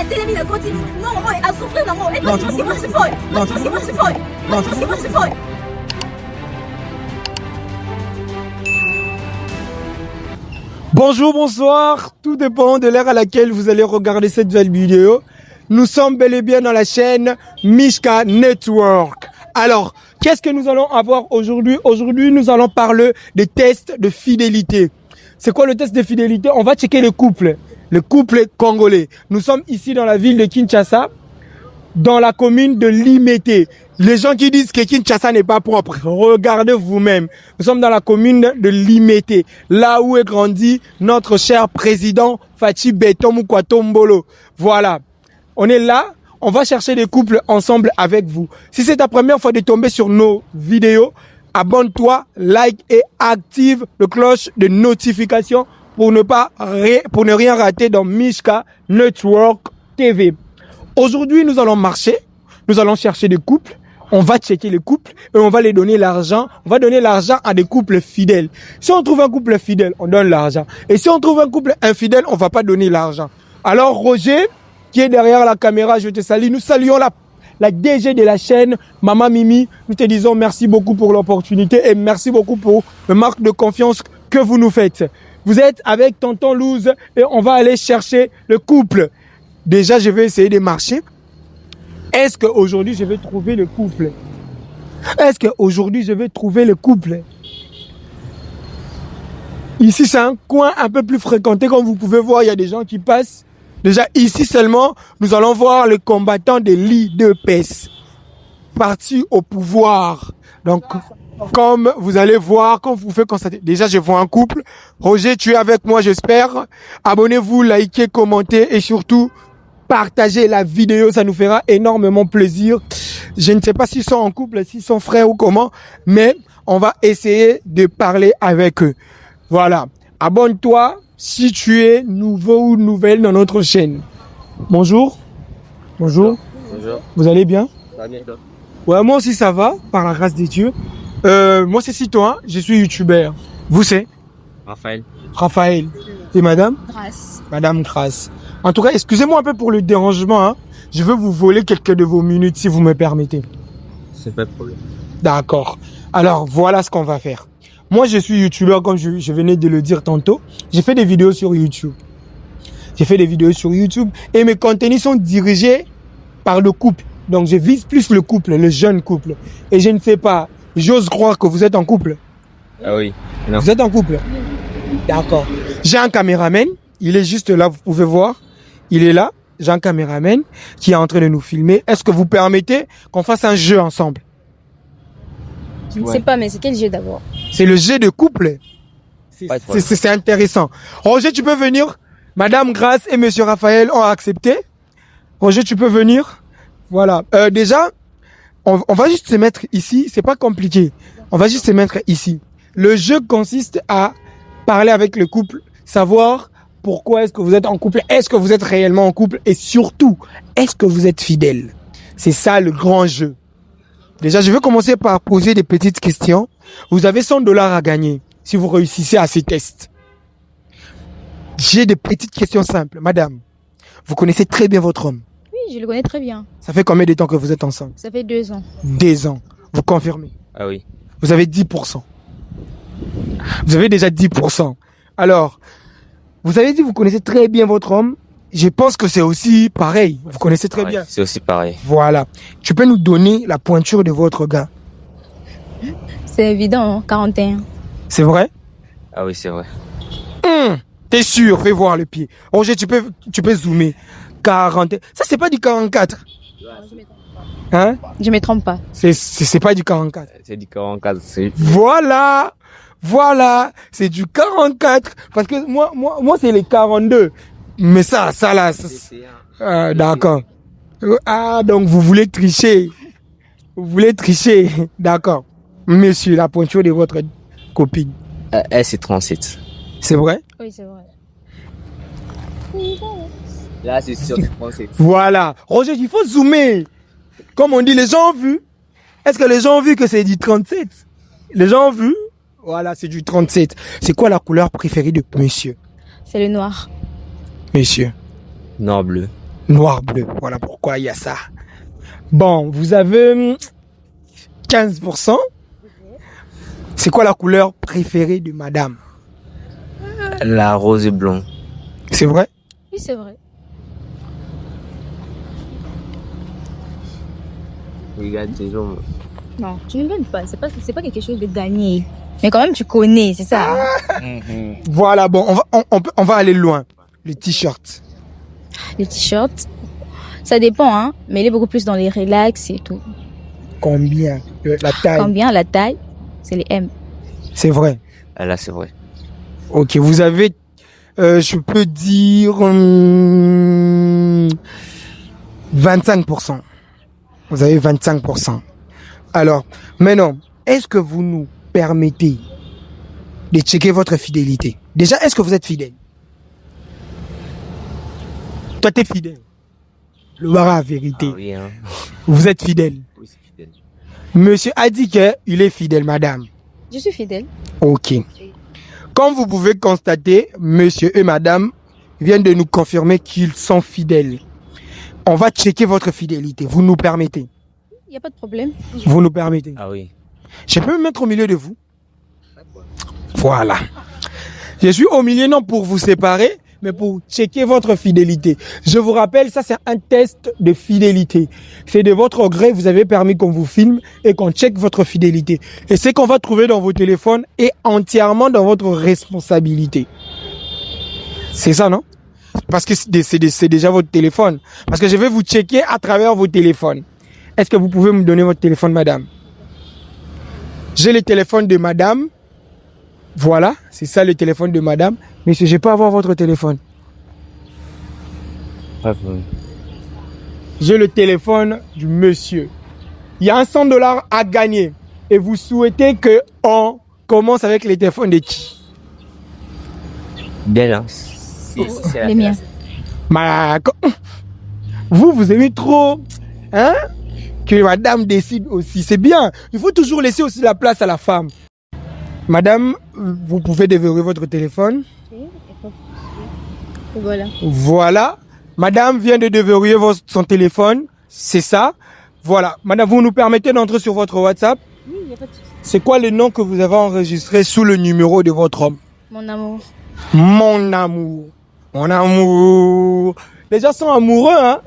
atelemi na koti non moi a souffrir na moi et parce que moi c'est folle non parce que moi c'est folle non parce que moi c'est folle. Bonjour, bonsoir, tout dépend de l'heure à laquelle vous allez regarder cette nouvelle vidéo. Nous sommes bel et bien dans la chaîne Mishka Network. Alors, qu'est-ce que nous allons avoir aujourd'hui? Aujourd'hui, nous allons parler des tests de fidélité. C'est quoi le test de fidélité? On va checker le couple congolais. Nous sommes ici dans la ville de Kinshasa, dans la commune de Limete. Les gens qui disent que Kinshasa n'est pas propre, regardez vous-même. Nous sommes dans la commune de Limete, là où est grandi notre cher président Fachi Beton Mukwato Mbolo. Voilà, on est là, on va chercher des couples ensemble avec vous. Si c'est ta première fois de tomber sur nos vidéos, abonne-toi, like et active le cloche de notification pour ne rien rater dans Mishka Network TV. Aujourd'hui, nous allons marcher, nous allons chercher des couples, on va checker les couples et on va les donner l'argent. On va donner l'argent à des couples fidèles. Si on trouve un couple fidèle, on donne l'argent. Et si on trouve un couple infidèle, on va pas donner l'argent. Alors Roger, qui est derrière la caméra, je te salue. Nous saluons la DG de la chaîne, Maman Mimi. Nous te disons merci beaucoup pour l'opportunité et merci beaucoup pour le marque de confiance que vous nous faites. Vous êtes avec Tonton Louz et on va aller chercher le couple. Déjà, je vais essayer de marcher. Est-ce qu'aujourd'hui, je vais trouver le couple? Est-ce qu'aujourd'hui, je vais trouver le couple? Ici, c'est un coin un peu plus fréquenté. Comme vous pouvez voir, il y a des gens qui passent. Déjà, ici seulement, nous allons voir les combattants de l'IDPS. Partis au pouvoir. Donc, comme vous allez voir, comme vous pouvez constater, déjà, je vois un couple. Roger, tu es avec moi, j'espère. Abonnez-vous, likez, commentez et surtout, partagez la vidéo, ça nous fera énormément plaisir. Je ne sais pas s'ils sont en couple, s'ils sont frères ou comment, mais on va essayer de parler avec eux. Voilà. Abonne-toi si tu es nouveau ou nouvelle dans notre chaîne. Bonjour. Bonjour. Bonjour. Vous allez bien? Ça va bien, toi? Ouais, moi aussi ça va, par la grâce des dieux. Moi c'est Citoyen, je suis youtubeur. Vous c'est? Raphaël. Raphaël. Et madame? Grâce. Madame Grasse. En tout cas, excusez-moi un peu pour le dérangement. Hein. Je veux vous voler quelques de vos minutes si vous me permettez. C'est pas de problème. D'accord. Alors, voilà ce qu'on va faire. Moi, je suis youtubeur, comme je venais de le dire tantôt. J'ai fait des vidéos sur YouTube. Et mes contenus sont dirigés par le couple. Donc, je vise plus le couple, le jeune couple. Et je ne sais pas, j'ose croire que vous êtes en couple. Ah oui. Non. Vous êtes en couple? D'accord. J'ai un caméraman. Il est juste là, vous pouvez voir. Il est là. J'ai un caméraman qui est en train de nous filmer. Est-ce que vous permettez qu'on fasse un jeu ensemble? Je ne sais pas, mais c'est quel jeu d'abord? C'est le jeu de couple. C'est intéressant. Roger, tu peux venir? Madame Grace et Monsieur Raphaël ont accepté. Roger, tu peux venir? Voilà. Déjà, on va juste se mettre ici. C'est pas compliqué. On va juste se mettre ici. Le jeu consiste à parler avec le couple, savoir pourquoi est-ce que vous êtes en couple, est-ce que vous êtes réellement en couple et surtout, est-ce que vous êtes fidèle? C'est ça le grand jeu. Déjà, je vais commencer par poser des petites questions. Vous avez 100 $ à gagner si vous réussissez à ces tests. J'ai des petites questions simples. Madame, vous connaissez très bien votre homme. Oui, je le connais très bien. Ça fait combien de temps que vous êtes ensemble? Ça fait 2 ans. 2 ans. Vous confirmez? Ah oui. Vous avez 10%. Vous avez déjà 10%. Alors, vous avez dit que vous connaissez très bien votre homme. Je pense que c'est aussi pareil. Vous connaissez très bien. C'est aussi pareil. Voilà. Tu peux nous donner la pointure de votre gars? C'est évident, hein? 41. C'est vrai? Ah oui, c'est vrai. T'es sûr? Fais voir le pied. Roger, tu peux zoomer. 40. Ça, c'est pas du 44. Hein? Je me trompe pas. C'est pas du 44. C'est du 44. Voilà. Voilà. C'est du 44. Parce que moi, c'est les 42. Mais ça là. D'accord. Ah, donc vous voulez tricher. D'accord. Monsieur, la pointure de votre copine. Elle, c'est 37. C'est vrai? Oui, c'est vrai. Là, c'est sûr, c'est 37. Voilà. Roger, il faut zoomer. Comme on dit, les gens ont vu. Est-ce que les gens ont vu que c'est du 37? Les gens ont vu? Voilà, c'est du 37. C'est quoi la couleur préférée de monsieur? C'est le noir. Monsieur. Noir bleu. Noir-bleu. Voilà pourquoi il y a ça. Bon, vous avez 15%. C'est quoi la couleur préférée de madame? La rose et blond. C'est vrai? Oui, c'est vrai. Regarde toujours. Non, tu ne gagnes pas. C'est pas quelque chose de gagné. Mais quand même, tu connais, c'est ça. Voilà, bon, on va aller loin. Les t-shirts. Les t-shirts, ça dépend, hein. Mais il est beaucoup plus dans les relax et tout. Combien? La taille? Combien la taille? C'est les M. C'est vrai. Ah, là, c'est vrai. Ok, vous avez, je peux dire 25%. Vous avez 25%. Alors, maintenant, est-ce que vous nous permettez de checker votre fidélité? Déjà, est-ce que vous êtes fidèle? Toi, t'es fidèle. Le bara, vérité. Ah oui, hein. Vous êtes fidèle. Oui, c'est fidèle. Monsieur a dit qu'il est fidèle, madame. Je suis fidèle. Ok. Comme vous pouvez constater, monsieur et madame viennent de nous confirmer qu'ils sont fidèles. On va checker votre fidélité. Vous nous permettez? Il n'y a pas de problème. Vous nous permettez? Ah oui. Je peux me mettre au milieu de vous? Voilà. Je suis au milieu non pour vous séparer, mais pour checker votre fidélité. Je vous rappelle, ça c'est un test de fidélité. C'est de votre gré, vous avez permis qu'on vous filme et qu'on check votre fidélité. Et ce qu'on va trouver dans vos téléphones est entièrement dans votre responsabilité. C'est ça, non? Parce que c'est déjà votre téléphone. Parce que je vais vous checker à travers vos téléphones. Est-ce que vous pouvez me donner votre téléphone, madame? J'ai le téléphone de madame. Voilà, c'est ça le téléphone de madame. Monsieur, je peux avoir votre téléphone? Pas de problème. J'ai le téléphone du monsieur. Il y a $100 à gagner. Et vous souhaitez qu'on commence avec les téléphones de qui? Belle, hein. Si, c'est Les miens. Vous aimez trop, hein? Que madame décide aussi. C'est bien. Il faut toujours laisser aussi la place à la femme. Madame, vous pouvez déverrouiller votre téléphone. Voilà. Voilà. Madame vient de déverrouiller son téléphone. C'est ça. Voilà. Madame, vous nous permettez d'entrer sur votre WhatsApp? Oui, il n'y a pas de souci. C'est quoi le nom que vous avez enregistré sous le numéro de votre homme? Mon amour. Mon amour. Mon amour. Les gens sont amoureux, hein?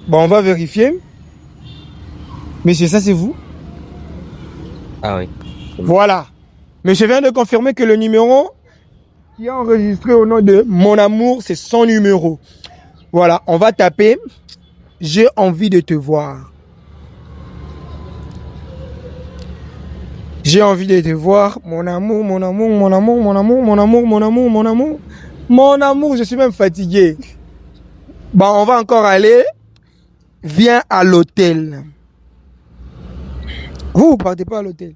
Bon, on va vérifier. Monsieur, ça c'est vous? Ah oui. Voilà. Monsieur vient de confirmer que le numéro qui est enregistré au nom de Mon amour, c'est son numéro. Voilà, on va taper. J'ai envie de te voir. J'ai envie de te voir. Mon amour, mon amour, mon amour, mon amour, mon amour, mon amour, mon amour. Mon amour, je suis même fatigué. Bon, on va encore aller. Viens à l'hôtel. Vous partez pas à l'hôtel?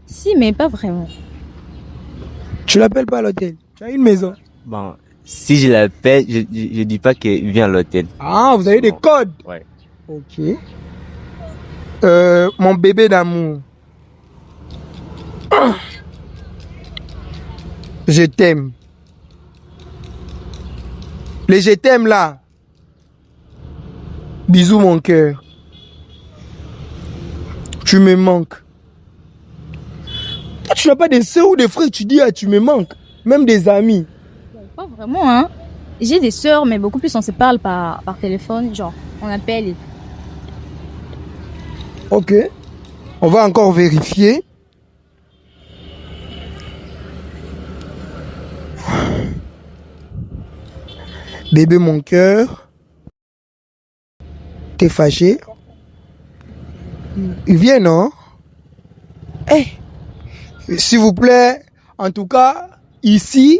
Si, mais pas vraiment. Tu l'appelles pas à l'hôtel? Tu as une maison? Bon, si je l'appelle, je dis pas qu'il vient à l'hôtel. Ah, vous avez des codes? Ouais. Ok. Mon bébé d'amour. Je t'aime. Les je t'aime là. Bisous mon cœur. Tu me manques. Toi, tu n'as pas des soeurs ou des frères, tu dis, ah, tu me manques. Même des amis. Pas vraiment, hein. J'ai des sœurs, mais beaucoup plus on se parle par téléphone. Genre, on appelle et... Ok. On va encore vérifier. Bébé mon cœur. T'es fâché? Il vient, non? Eh, s'il vous plaît, en tout cas, ici,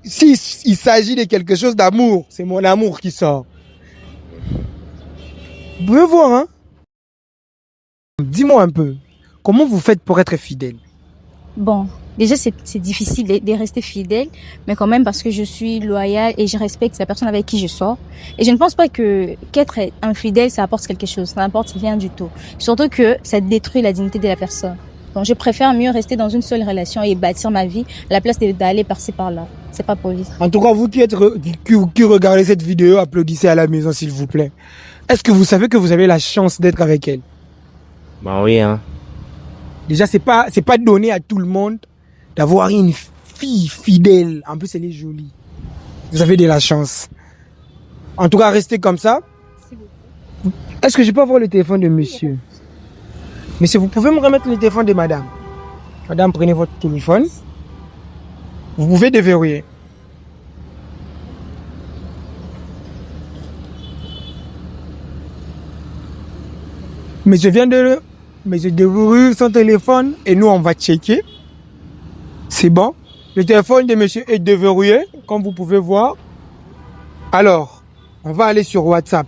s'il s'agit de quelque chose d'amour, c'est mon amour qui sort. Vous pouvez voir, hein? Dis-moi un peu, comment vous faites pour être fidèle? Bon, déjà c'est difficile de rester fidèle, mais quand même parce que je suis loyale et je respecte la personne avec qui je sors. Et je ne pense pas qu'être infidèle, ça apporte quelque chose. Ça n'apporte rien du tout. Surtout que ça détruit la dignité de la personne. Donc, je préfère mieux rester dans une seule relation et bâtir ma vie à la place d'aller par-ci par-là. C'est pas poli. En tout cas, vous qui regardez cette vidéo, applaudissez à la maison, s'il vous plaît. Est-ce que vous savez que vous avez la chance d'être avec elle? Bah oui, hein. Déjà, c'est pas donné à tout le monde d'avoir une fille fidèle. En plus, elle est jolie. Vous avez de la chance. En tout cas, restez comme ça. Est-ce que je peux avoir le téléphone de monsieur? Monsieur, vous pouvez me remettre le téléphone de madame? Madame, prenez votre téléphone. Vous pouvez déverrouiller. Mais je déverrouille son téléphone et nous, on va checker. C'est bon. Le téléphone de monsieur est déverrouillé, comme vous pouvez voir. Alors, on va aller sur WhatsApp.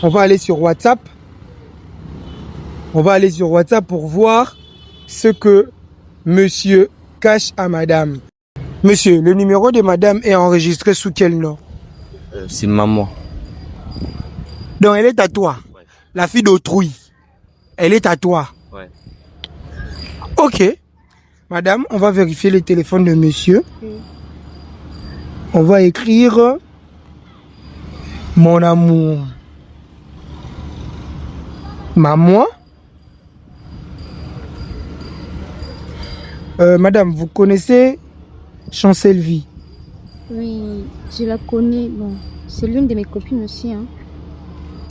On va aller sur WhatsApp. On va aller sur WhatsApp pour voir ce que monsieur cache à madame. Monsieur, le numéro de madame est enregistré sous quel nom? C'est maman. Donc, elle est à toi. Ouais. La fille d'autrui. Elle est à toi. Ouais. Ok. Madame, on va vérifier le téléphone de monsieur. On va écrire mon amour. Maman. Madame, vous connaissez Chancel Vie? Oui, je la connais. Bon, c'est l'une de mes copines aussi. Hein.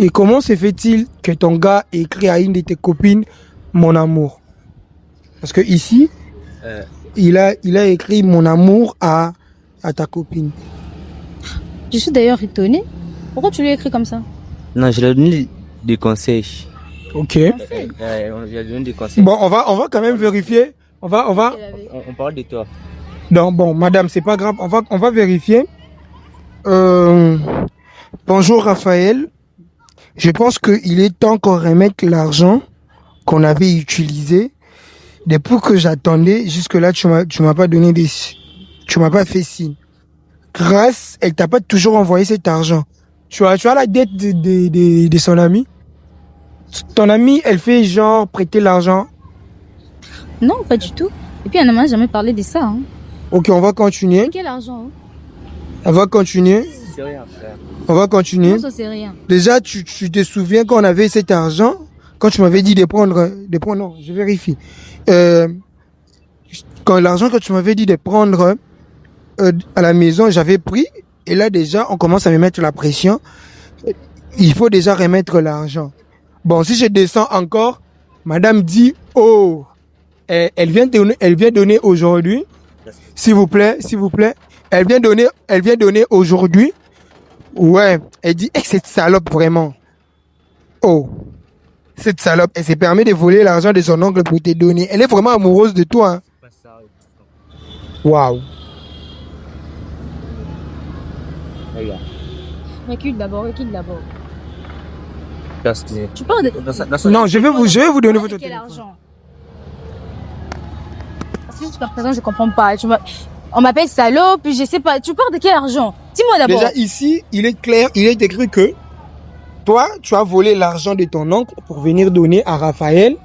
Et comment se fait-il que ton gars écrit à une de tes copines mon amour? Parce que ici, il a écrit mon amour à ta copine. Je suis d'ailleurs étonnée. Pourquoi tu lui as écrit comme ça? Non, je lui ai donné des conseils. Ok. On lui a donné des conseils. Bon, on va quand même vérifier. On On parle de toi. Non, bon, madame, c'est pas grave. On va vérifier. Bonjour Raphaël. Je pense qu'il est temps qu'on remette l'argent qu'on avait utilisé. Depuis que j'attendais, jusque-là, tu m'as pas donné tu m'as pas fait signe. Grâce, elle t'a pas toujours envoyé cet argent. Tu as la dette de son ami? Ton ami, elle fait genre prêter l'argent? Non, pas du tout. Et puis, elle ne m'a jamais parlé de ça. Hein. Ok, on va continuer. Quel argent? Hein? On va continuer. C'est rien, frère. On va continuer. Non, ça, c'est rien. Déjà, tu te souviens quand on avait cet argent, quand tu m'avais dit de prendre, non, je vérifie. Quand l'argent que tu m'avais dit de prendre à la maison, j'avais pris. Et là, déjà, on commence à me mettre la pression. Il faut déjà remettre l'argent. Bon, si je descends encore, madame dit, oh, elle vient donner aujourd'hui. S'il vous plaît. Elle vient donner aujourd'hui. Ouais, elle dit, cette salope, vraiment. Oh, cette salope, elle s'est permis de voler l'argent de son oncle pour te donner. Elle est vraiment amoureuse de toi. Hein. Waouh. Regarde. Recule d'abord. Parce que... Tu parles de... Non, je vais vous donner votre quel téléphone. argent? Parce que jusqu'à présent, je comprends pas. On m'appelle salaud, puis je sais pas. Tu parles de quel argent? Dis-moi d'abord. Déjà, ici, il est clair, il est écrit que toi, tu as volé l'argent de ton oncle pour venir donner à Raphaël.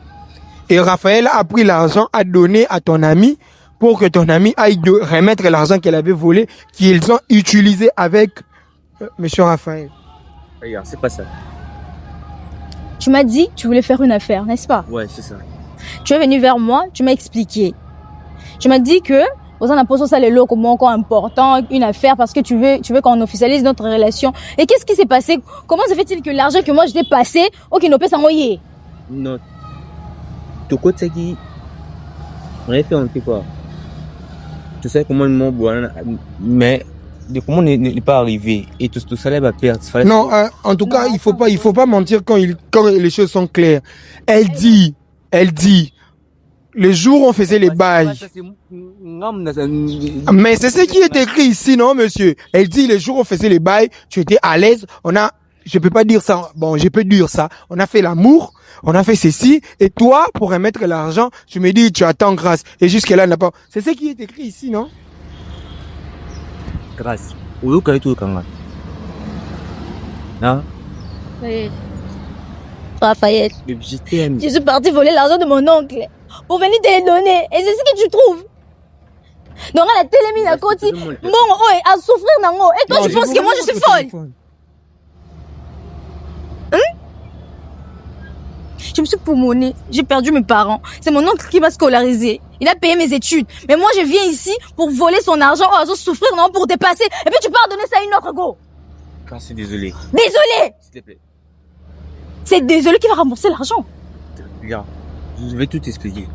Et Raphaël a pris l'argent à donner à ton ami pour que ton ami aille remettre l'argent qu'elle avait volé, qu'ils ont utilisé avec monsieur Raphaël. Regarde, c'est pas ça. Tu m'as dit que tu voulais faire une affaire, n'est-ce pas? Ouais, c'est ça. Tu es venu vers moi, tu m'as expliqué. Tu m'as dit que vous en apposant ça les lots comme encore important, une affaire parce que tu veux qu'on officialise notre relation. Et qu'est-ce qui s'est passé? Comment se fait-il que l'argent que moi je t'ai passé, ok, ne peut s'envoyer? Non. Ton côté qui... On a fait un peu quoi? Tu sais comment le monde, mais de comment n'est pas arrivé et tout ça va perdre. Non, en tout cas, il faut pas mentir quand les choses sont claires. Elle dit, le jour où on faisait les bails. Mais c'est ce qui est écrit ici, non, monsieur? Elle dit, le jour où on faisait les bails, tu étais à l'aise, je peux pas dire ça, bon, je peux dire ça. On a fait l'amour, on a fait ceci, et toi, pour remettre l'argent, tu me dis, tu attends grâce. Et jusque-là, n'a pas. C'est ce qui est écrit ici, non? Grâce. Ou tout le Kanga. Hein? Oui. Raphaël, Mais je t'aime. je suis partie voler l'argent de mon oncle pour venir te le donner. Et c'est ce que tu trouves. Donc, la télé, la côte, bon, oh, à souffrir dans l'eau. Et toi, Non, tu penses vous que moi, donner je suis votre folle? téléphone. Je me suis poumonée, j'ai perdu mes parents. C'est mon oncle qui m'a scolarisé. Il a payé mes études. Mais moi, je viens ici pour voler son argent, oh, souffrir, non, pour dépasser. Et puis tu pars donner ça à une autre go. Quand c'est désolé. Désolé. S'il te plaît. C'est désolé qui va rembourser l'argent. Regarde, je vais tout t'expliquer.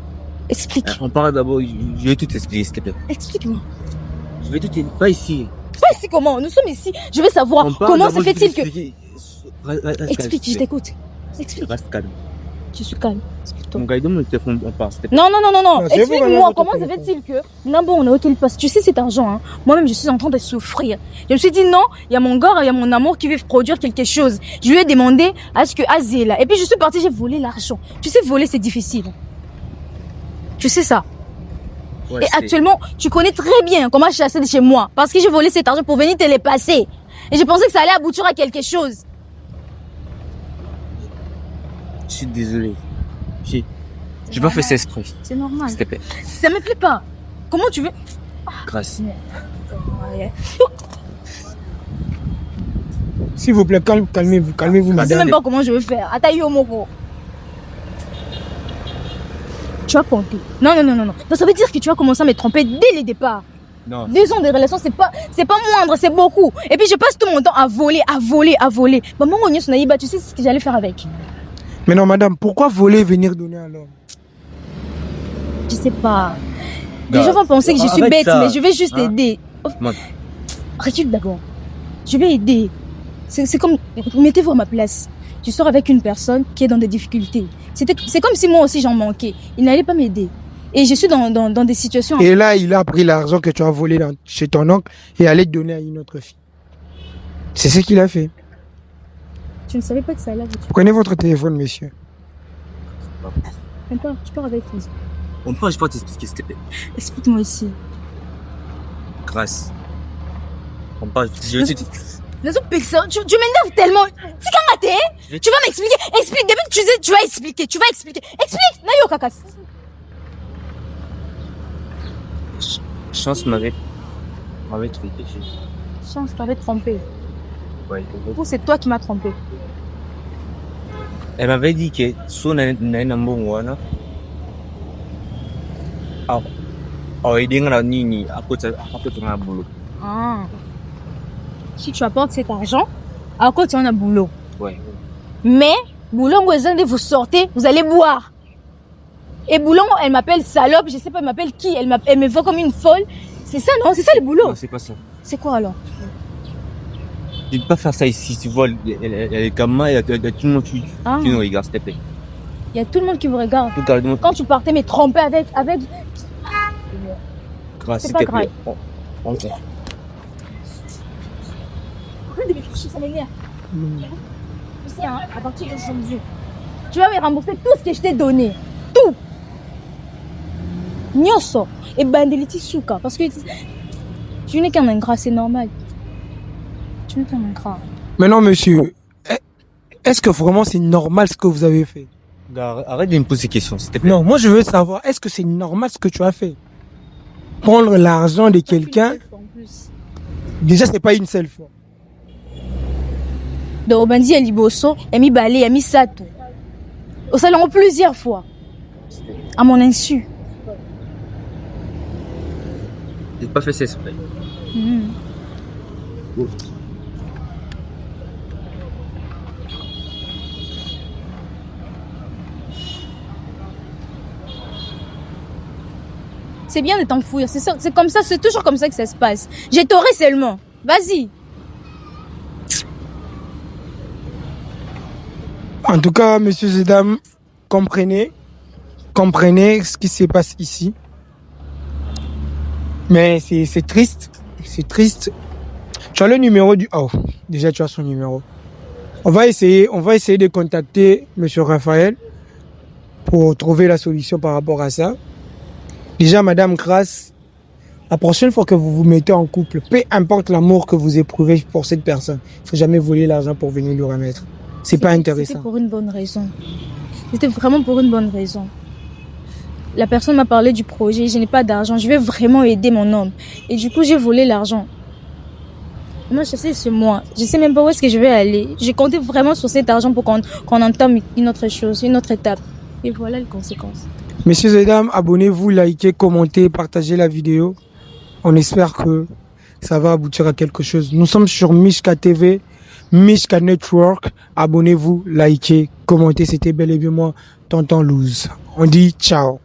Explique. On parle d'abord, je vais tout t'expliquer, s'il te plaît. Explique-moi. Je vais tout t'expliquer. Pas ici. Pas ici comment? Nous sommes ici. Je veux savoir On parle comment se d'abord, fait-il que... je vais t'expliquer. Explique, je t'écoute. Explique. Reste calme. Je suis calme. Explique-toi. Mon gars, donne le téléphone, on parle, s'il te plaît. Non, non, non, non, non. Non, c'est vous, Explique-moi vraiment, comment votre se fait-il que Nambo, on a qu'il passe. Tu sais cet argent, hein. Moi-même, je suis en train de souffrir. Je me suis dit non, il y a mon gars, il y a mon amour qui veut produire quelque chose. Je lui ai demandé à ce que Azé là. Et puis je suis partie, j'ai volé l'argent. Tu sais, voler c'est difficile. Tu sais ça. Ouais, Et actuellement, tu connais très bien comment chasser de chez moi. Parce que j'ai volé cet argent pour venir te les passer. Et je pensais que ça allait aboutir à quelque chose. Je suis désolé. J'ai pas fait ça exprès. C'est normal. S'il te plaît. Ça me plaît pas. Comment tu veux? Grâce. Ouais. S'il vous plaît, calmez-vous, calmez-vous, Je sais même madame. pas comment je vais faire. Atayo Moko. Tu as compté. Non, non, non, non, non. Donc ça veut dire que tu as commencé à me tromper dès le départ. Non. 2 ans de relation, c'est pas moindre, c'est beaucoup. Et puis je passe tout mon temps à voler, à voler, à voler. Maman, tu sais ce que j'allais faire avec? Mais non, madame, pourquoi voler venir donner à l'homme? Je sais pas. Les Gars, gens vont penser que je suis arrête bête, ça. mais je vais juste Hein? aider. Man. Recule d'abord. Je vais aider. C'est comme, mettez-vous à ma place. Tu sors avec une personne qui est dans des difficultés. C'est comme si moi aussi j'en manquais. Il n'allait pas m'aider. Et je suis dans des situations... Et là, il a pris l'argent que tu as volé chez ton oncle et allait te donner à une autre fille. C'est ce qu'il a fait. Je ne savais pas que ça allait aboutir. Prenez votre téléphone, monsieur. Même pas, tu pars avec lui. On peut, je peux t'expliquer, s'il te plaît. Explique-moi ici. Grâce. On parle, je vais tout. Les autres personnes, tu m'énerves tellement. C'est quand maté, tu vas m'expliquer. Explique, depuis que tu vas expliquer, Explique, Nayo Kakas. Chance m'avait trompé. Chance, t'avais trompé. Ouais. Ou c'est toi qui m'as trompé. Elle m'avait dit que son number one. Il y a nini à côté de mon boulot. Ah. Si tu apportes cet argent, à quoi tu en as boulot. Ouais. Mais, Boulon, vous sortez, vous allez boire. Et Boulon, elle m'appelle salope, je sais pas, elle m'appelle qui, elle me voit comme une folle. C'est ça, non? C'est ça le boulot. Non, c'est pas ça. C'est quoi alors? Je ne peux pas faire ça ici, tu vois, il y a les gamins, il y a tout le monde qui nous regarde, s'il te plaît. Il y a tout le monde qui vous regarde. Tout le monde. Quand tu partais me tromper avec... Grâce, C'est s'il pas te grave. plaît. On fait. Arrête de m'écrire, ça m'énerve. Tu sais, hein, à partir d'aujourd'hui, tu vas me rembourser tout ce que je t'ai donné. Tout. Nyoso. Et bandeliti souka. Parce que tu n'es qu'un ingrat, c'est normal. Tu n'es qu'un ingrat. Maintenant, monsieur, est-ce que vraiment c'est normal ce que vous avez fait? Arrête de me poser des questions, s'il te plaît. Non, moi je veux savoir, est-ce que c'est normal ce que tu as fait? Prendre l'argent de quelqu'un, déjà c'est pas une seule fois. Donc, Bandi a Liboso, a mis Balé, a mis Sato. Au salon plusieurs fois. À mon insu. J'ai pas fait ça exprès. C'est bien de t'enfouir, c'est ça, c'est comme ça, c'est toujours comme ça que ça se passe. J'ai toré seulement. Vas-y. En tout cas, messieurs et dames, comprenez ce qui se passe ici. Mais c'est triste, Tu as le numéro du... Oh, déjà tu as son numéro. On va essayer de contacter monsieur Raphaël pour trouver la solution par rapport à ça. Déjà, madame Grace, la prochaine fois que vous vous mettez en couple, peu importe l'amour que vous éprouvez pour cette personne, il ne faut jamais voler l'argent pour venir lui remettre. c'est pas C'était intéressant. pour une bonne raison. C'était vraiment pour une bonne raison. La personne m'a parlé du projet, je n'ai pas d'argent, je vais vraiment aider mon homme. Et du coup, j'ai volé l'argent. Moi, je sais, c'est moi. Je sais même pas où est-ce que je vais aller. J'ai compté vraiment sur cet argent pour qu'on entame une autre chose, une autre étape. Et voilà les conséquences. Messieurs et dames, abonnez-vous, likez, commentez, partagez la vidéo. On espère que ça va aboutir à quelque chose. Nous sommes sur Mishka TV, Mishka Network. Abonnez-vous, likez, commentez. C'était bel et bien moi, Tonton Louz. On dit ciao.